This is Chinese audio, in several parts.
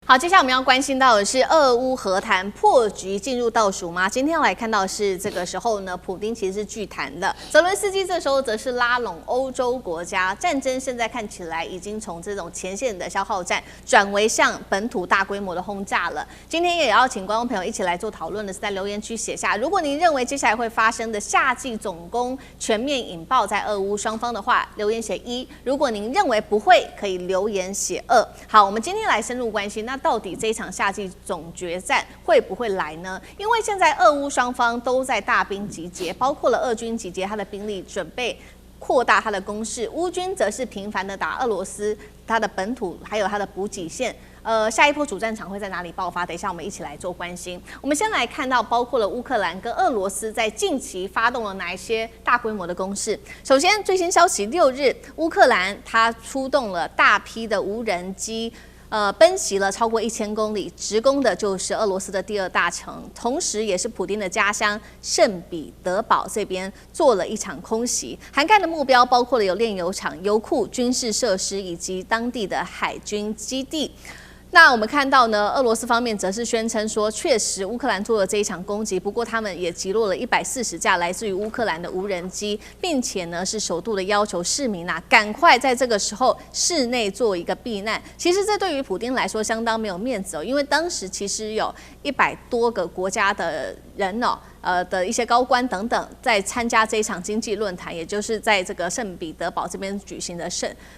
好，接下来我们要关心到的是俄乌和谈破局进入倒数吗？今天要来看到的是这个时候呢，普丁其实是拒谈的，泽伦斯基这时候则是拉拢欧洲国家，战争现在看起来已经从这种前线的消耗战转为向本土大规模的轰炸了。今天也要请观众朋友一起来做讨论的是在留言区写下，如果您认为接下来会发生的夏季总攻全面引爆在俄乌双方的话，留言写1；如果您认为不会，可以留言写2。好，我们今天来深入关心那到底这一场夏季总决战会不会来呢？因为现在俄乌双方都在大兵集结，包括了俄军集结他的兵力，准备扩大他的攻势；乌军则是频繁的打俄罗斯，他的本土还有他的补给线。下一波主战场会在哪里爆发？等一下我们一起来做关心。我们先来看到，包括了乌克兰跟俄罗斯在近期发动了哪一些大规模的攻势。首先，最新消息，6日，乌克兰它出动了大批的无人机。奔袭了超过1000公里，直攻的就是俄罗斯的第2大城，同时也是普丁的家乡圣彼得堡这边做了一场空袭，涵盖的目标包括了有炼油厂、油库、军事设施以及当地的海军基地。那我们看到呢，俄罗斯方面则是宣称说，确实乌克兰做了这一场攻击，不过他们也击落了140架来自于乌克兰的无人机，并且呢是首度的要求市民赶快在这个时候室内做一个避难。其实这对于普丁来说相当没有面子因为当时其实有100多个国家的人的一些高官等等在参加这一场经济论坛，也就是在这个圣彼得堡这边举行的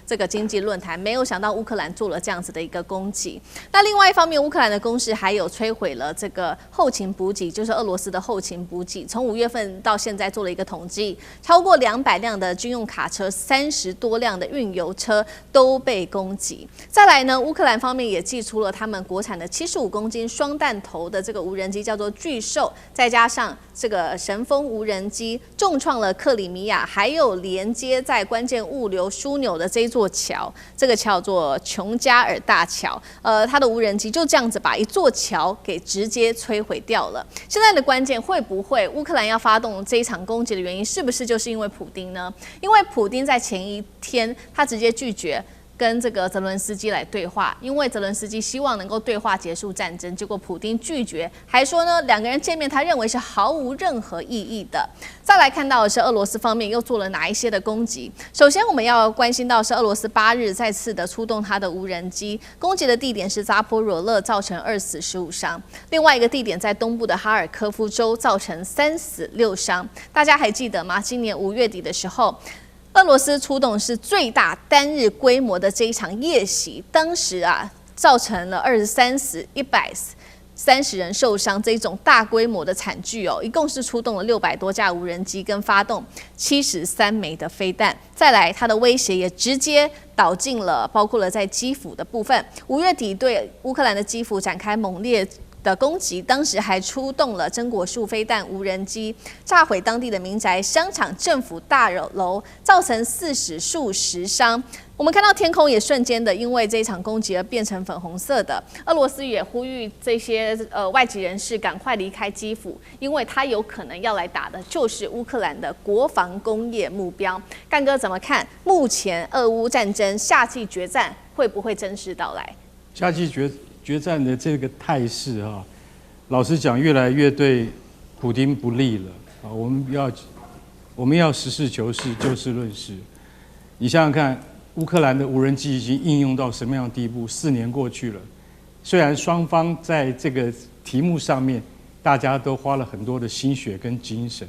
这个经济论坛，没有想到乌克兰做了这样子的一个攻击。那另外一方面，乌克兰的攻势还有摧毁了这个后勤补给，就是俄罗斯的后勤补给。从5月份到现在做了一个统计，超过200辆的军用卡车，30多辆的运油车都被攻击。再来呢，乌克兰方面也祭出了他们国产的75公斤双弹头的这个无人机，叫做巨兽，再加上这个神风无人机，重创了克里米亚，还有连接在关键物流枢纽的这座桥，这个叫做琼加尔大桥。它的无人机就这样子把一座桥给直接摧毁掉了。现在的关键会不会乌克兰要发动这一场攻击的原因，是不是就是因为普丁呢？因为普丁在前一天他直接拒绝跟这个泽伦斯基来对话，因为泽伦斯基希望能够对话结束战争，结果普丁拒绝，还说呢2个人见面他认为是毫无任何意义的。再来看到的是俄罗斯方面又做了哪一些的攻击。首先我们要关心到是俄罗斯8日再次的出动他的无人机，攻击的地点是扎波罗热，造成2死15伤；另外一个地点在东部的哈尔科夫州，造成3死6伤。大家还记得吗？今年5月底的时候，俄罗斯出动是最大单日规模的这一场夜袭，当时造成了23死130人受伤，这种大规模的惨剧一共是出动了600多架无人机，跟发动73枚的飞弹。再来，它的威胁也直接导进了包括了在基辅的部分。5月底对乌克兰的基辅展开猛烈的攻击，当时还出动了真果树飞弹无人机，炸毁当地的民宅、商场、政府大楼，造成4死数十伤。我们看到天空也瞬间的因为这一场攻击而变成粉红色的。俄罗斯也呼吁这些外籍人士赶快离开基辅，因为他有可能要来打的就是乌克兰的国防工业目标。干哥怎么看？目前俄乌战争夏季决战会不会正式到来？夏季决战的这个态势老实讲，越来越对普丁不利了我们要实事求是，就事论事。你想想看，乌克兰的无人机已经应用到什么样的地步？4年过去了，虽然双方在这个题目上面大家都花了很多的心血跟精神，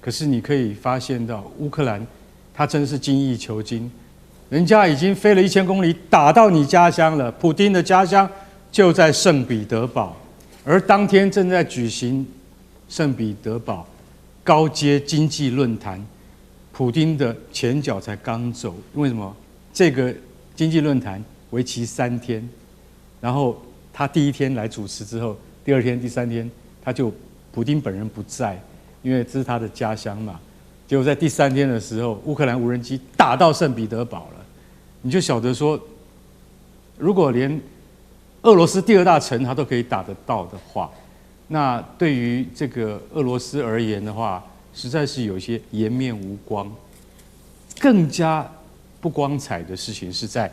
可是你可以发现到乌克兰他真是精益求精，人家已经飞了1000公里打到你家乡了，普丁的家乡就在圣彼得堡，而当天正在举行圣彼得堡高阶经济论坛，普丁的前脚才刚走。为什么？这个经济论坛为期3天，然后他第1天来主持之后，第2天、第3天普丁本人不在，因为这是他的家乡嘛。结果在第3天的时候，乌克兰无人机打到圣彼得堡了，你就晓得说，如果连俄罗斯第2大城它都可以打得到的话，那对于这个俄罗斯而言的话，实在是有一些颜面无光。更加不光彩的事情是在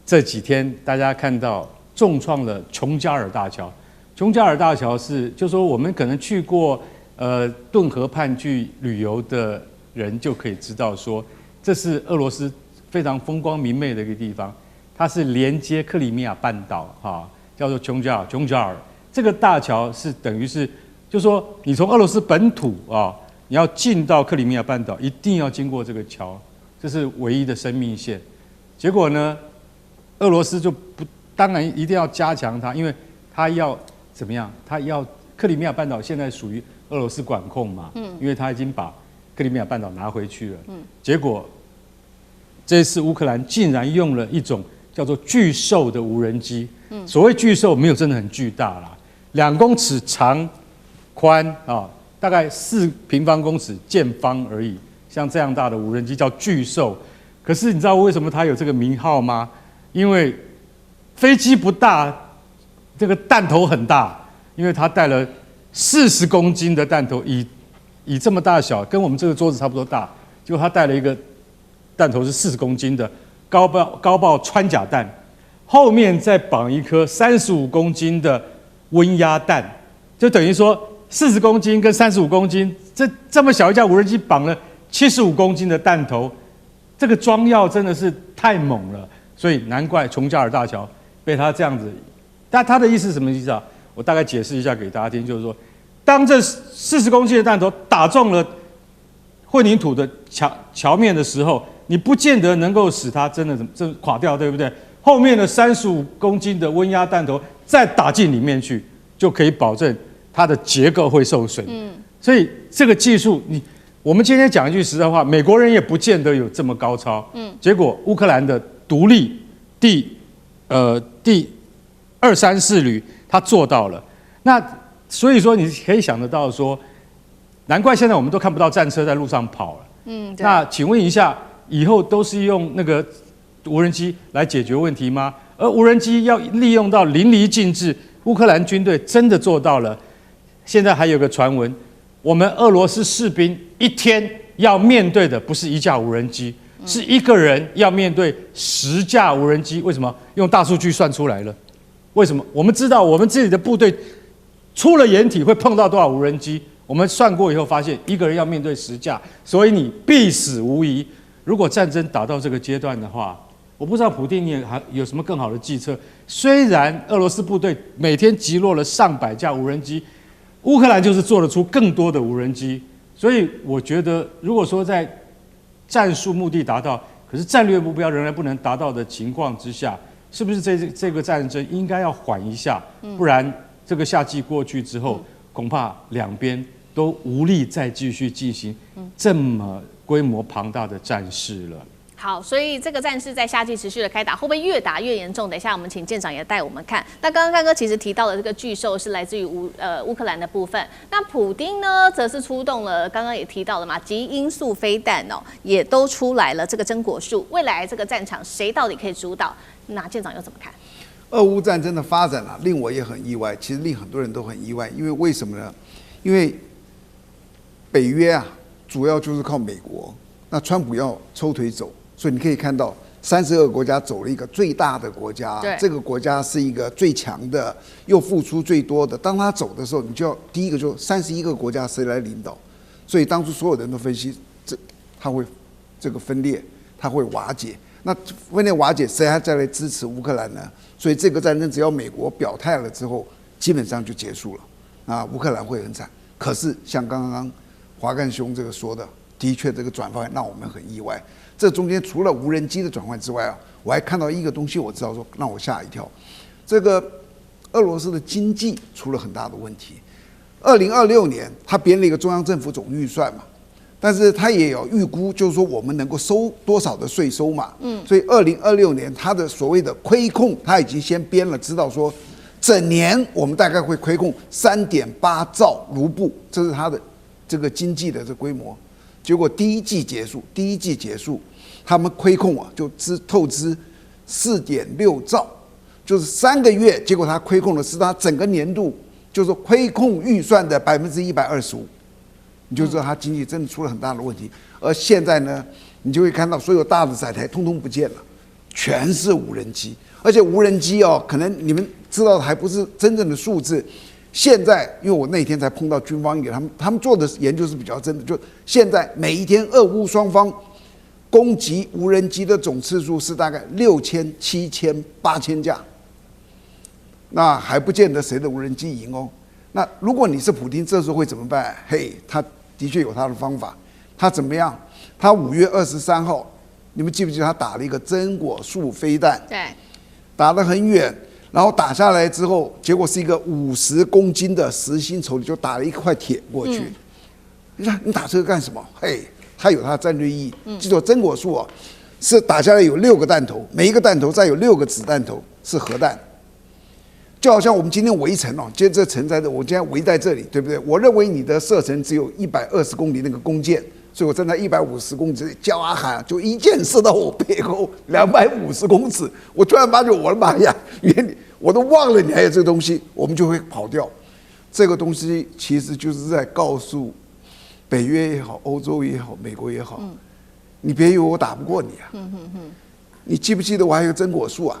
这几天，大家看到重创了琼加尔大桥。琼加尔大桥是，就说我们可能去过顿河畔去旅游的人就可以知道说，这是俄罗斯非常风光明媚的一个地方，它是连接克里米亚半岛叫做琼加尔。这个大桥是等于是，就说你从俄罗斯本土你要进到克里米亚半岛，一定要经过这个桥，这是唯一的生命线。结果呢，俄罗斯就当然一定要加强它，因为它要怎么样？它要克里米亚半岛现在属于俄罗斯管控嘛，因为它已经把克里米亚半岛拿回去了。结果这次乌克兰竟然用了一种叫做巨兽的无人机。所谓巨兽没有真的很巨大啦，2公尺长宽大概4平方公尺见方而已，像这样大的无人机叫巨兽。可是你知道为什么它有这个名号吗？因为飞机不大，这个弹头很大，因为它带了40公斤的弹头，以这么大小，跟我们这个桌子差不多大，结果它带了一个弹头是40公斤的高爆穿甲弹，后面再绑一颗35公斤的温压弹，就等于说40公斤跟35公斤，这么小一架无人机绑了75公斤的弹头，这个装药真的是太猛了，所以难怪琼加尔大桥被他这样子。但他的意思是什么意思啊？我大概解释一下给大家听，就是说，当这40公斤的弹头打中了混凝土的桥面的时候，你不见得能够使它真的垮掉，对不对？后面的35公斤的温压弹头再打进里面去，就可以保证它的结构会受损。所以这个技术，我们今天讲一句实在话，美国人也不见得有这么高超。结果乌克兰的独立第234旅他做到了。那所以说你可以想得到说，难怪现在我们都看不到战车在路上跑了。那请问一下，以后都是用那个无人机来解决问题吗？而无人机要利用到淋漓尽致，乌克兰军队真的做到了。现在还有个传闻，我们俄罗斯士兵一天要面对的不是1架无人机，是一个人要面对10架无人机。为什么？用大数据算出来了。为什么？我们知道我们自己的部队出了掩体会碰到多少无人机，我们算过以后发现，一个人要面对10架，所以你必死无疑。如果战争打到这个阶段的话，我不知道普丁你还有什么更好的计策。虽然俄罗斯部队每天击落了上百架无人机，乌克兰就是做得出更多的无人机。所以我觉得，如果说在战术目的达到，可是战略目标仍然不能达到的情况之下，是不是这个战争应该要缓一下？不然这个夏季过去之后，恐怕两边都无力再继续进行这么规模庞大的战事了。好，所以这个战事在夏季持续的开打，会不会越打越严重？等一下我们请舰长也带我们看。那刚刚干哥其实提到的这个巨兽是来自于乌克兰的部分，那普丁呢则是出动了，刚刚也提到了嘛，极音速飞弹也都出来了，这个真果树，未来这个战场谁到底可以主导？那舰长又怎么看？俄乌战争的发展令我也很意外，其实令很多人都很意外，因为为什么呢？因为北约主要就是靠美国，那川普要抽腿走。所以你可以看到，32个国家走了一个最大的国家，这个国家是一个最强的，又付出最多的。当他走的时候，你就要第一个就31个国家谁来领导？所以当初所有人都分析，他会这个分裂，他会瓦解。那分裂瓦解，谁还再来支持乌克兰呢？所以这个战争只要美国表态了之后，基本上就结束了。乌克兰会很惨。可是像刚刚华干兄这个说的，的确这个转换让我们很意外。这中间除了无人机的转换之外我还看到一个东西，我知道说让我吓一跳。这个俄罗斯的经济出了很大的问题。2026年他编了一个中央政府总预算嘛，但是他也有预估，就是说我们能够收多少的税收嘛。所以2026年他的所谓的亏空，他已经先编了，知道说整年我们大概会亏空3.8兆卢布，这是他的这个经济的这规模。结果第一季结束，他们亏空就透支4.6兆，就是3个月，结果他亏空的是他整个年度就是亏空预算的125%，你就知道他经济真的出了很大的问题。而现在呢，你就会看到所有大的载台通通不见了，全是无人机，而且无人机哦，可能你们知道的还不是真正的数字。现在，因为我那天才碰到军方一个他们做的研究是比较真的，就现在每一天俄乌双方攻击无人机的总次数是大概6000、7000、8000架，那还不见得谁的无人机赢哦。那如果你是普丁，这时候会怎么办？嘿，他的确有他的方法。他怎么样？他5月23号，你们记不记得他打了一个真果树飞弹？对，打得很远。然后打下来之后，结果是一个50公斤的实心抽，就打了一块铁过去。你看，你打这个干什么？嘿，它有它的战略意义。记住，真果树是打下来有6个弹头，每一个弹头再有6个子弹头是核弹。就好像我们今天围城今天这城在这，我今天围在这里，对不对？我认为你的射程只有120公里那个弓箭，所以我站在150公尺叫啊喊，就一箭射到我背后250公尺，我突然发觉，我的妈呀，原来我都忘了你还有这个东西，我们就会跑掉。这个东西其实就是在告诉北约也好，欧洲也好，美国也好，你别以为我打不过你啊。你记不记得我还有真果树啊？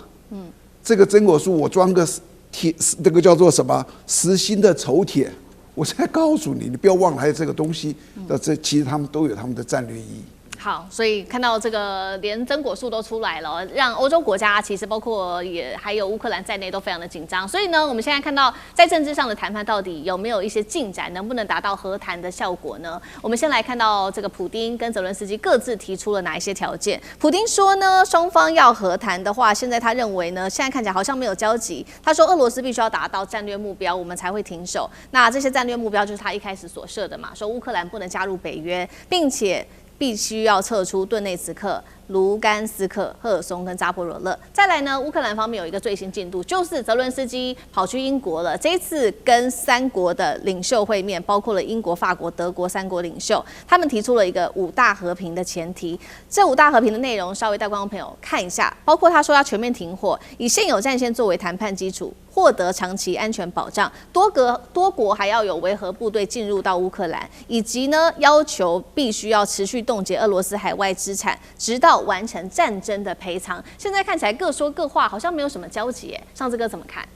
这个真果树我装个铁，这个叫做什么实心的丑铁。我现在告诉你，你不要忘了还有这个东西。这其实他们都有他们的战略意义。好，所以看到这个连真果树都出来了，让欧洲国家其实包括也还有乌克兰在内都非常的紧张。所以呢，我们现在看到在政治上的谈判到底有没有一些进展，能不能达到和谈的效果呢？我们先来看到这个普丁跟泽伦斯基各自提出了哪一些条件。普丁说呢，双方要和谈的话，现在他认为呢，现在看起来好像没有交集。他说俄罗斯必须要达到战略目标，我们才会停手。那这些战略目标就是他一开始所设的嘛，说乌克兰不能加入北约，并且必须要撤出顿内茨克、卢甘斯克、赫尔松跟扎波罗热。再来呢，乌克兰方面有一个最新进度，就是泽伦斯基跑去英国了。这一次跟3国的领袖会面，包括了英国、法国、德国3国领袖，他们提出了一个5大和平的前提。这5大和平的内容，稍微带观众朋友看一下，包括他说要全面停火，以现有战线作为谈判基础，获得长期安全保障，多国还要有维和部队进入到乌克兰，以及呢要求必须要持续冻结俄罗斯海外资产，直到完成战争的赔偿。现在看起来各说各话，好像没有什么交集耶。上次哥怎么看？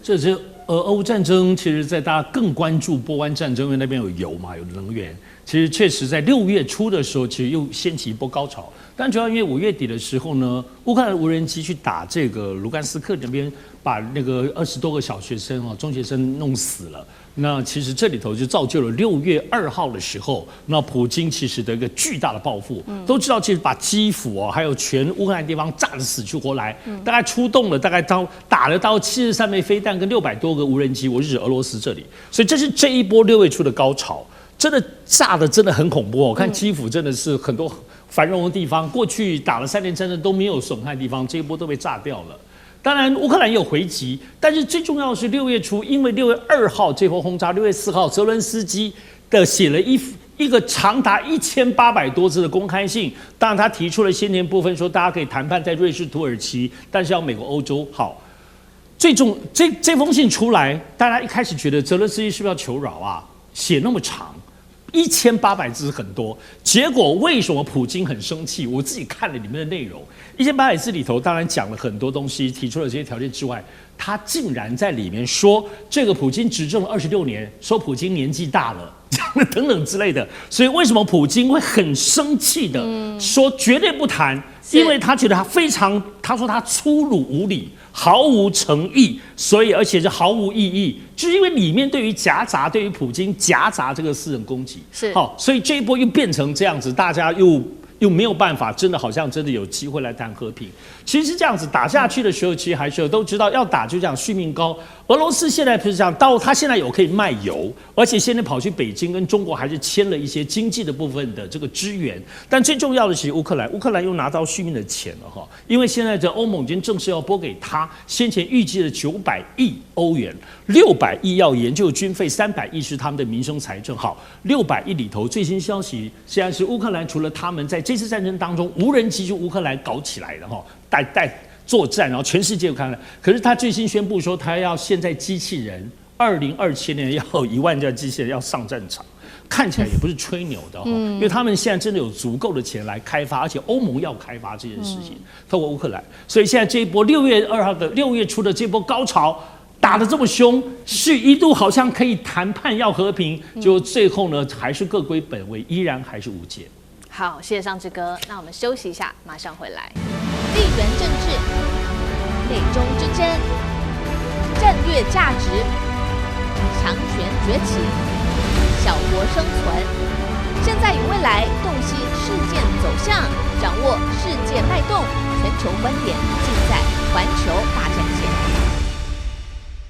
这是俄乌战争，其实在大家更关注波湾战争，因为那边有油嘛，有能源。其实确实在6月初的时候，其实又掀起一波高潮。但主要因为5月底的时候呢，乌克兰无人机去打这个卢甘斯克那边，把那个20多个小学生中学生弄死了。那其实这里头就造就了6月2号的时候，那普京其实的一个巨大的报复。都知道，其实把基辅还有全乌克兰地方炸得死去活来，大概出动了，大概打了到73枚飞弹跟600多个无人机，我是指俄罗斯这里。所以这是这一波6月初的高潮。真的炸的真的很恐怖。我看基辅真的是很多繁荣的地方，过去打了3年战争都没有损害的地方，这一波都被炸掉了。当然，乌克兰也有回击，但是最重要的是6月初，因为6月2号这波轰炸，6月4号泽伦斯基的写了一个长达1800多字的公开信。当然，他提出了先前部分说大家可以谈判在瑞士、土耳其，但是要美国、欧洲。好，这封信出来，大家一开始觉得泽伦斯基是不是要求饶啊？写那么长。1800字很多，结果为什么普京很生气？我自己看了里面的内容，1800字里头当然讲了很多东西，提出了这些条件之外，他竟然在里面说这个普京执政了26年，说普京年纪大了，讲了等等之类的。所以为什么普京会很生气的说绝对不谈？因为他觉得他说他粗鲁无礼，毫无诚意，所以而且是毫无意义，就是因为里面对于普京夹杂这个私人攻击，是好，所以这一波又变成这样子，大家又没有办法，真的好像真的有机会来谈和平。其实是这样子打下去的时候，其实还是都知道要打就这样续命高。俄罗斯现在不是这样，到他现在有可以卖油，而且现在跑去北京跟中国还是签了一些经济的部分的这个支援。但最重要的是乌克兰又拿到续命的钱了哈，因为现在的欧盟已经正式要拨给他先前预计的900亿欧元，600亿要研究军费，300亿是他们的民生财政。好，600亿里头最新消息现在是乌克兰除了他们在这次战争当中无人机就乌克兰搞起来的哈，带作战，然后全世界都看了。可是他最新宣布说，他要现在机器人，2027年要有1万架机器人要上战场。看起来也不是吹牛的因为他们现在真的有足够的钱来开发，而且欧盟要开发这件事情，透过乌克兰，所以现在这一波6月初的这波高潮打得这么凶，是一度好像可以谈判要和平，就最后呢还是各归本位，依然还是无解。好，谢谢尚志哥，那我们休息一下，马上回来。地缘政治、美中之争、战略价值、强权崛起、小国生存，现在与未来洞悉事件走向，掌握世界脉动，全球观点，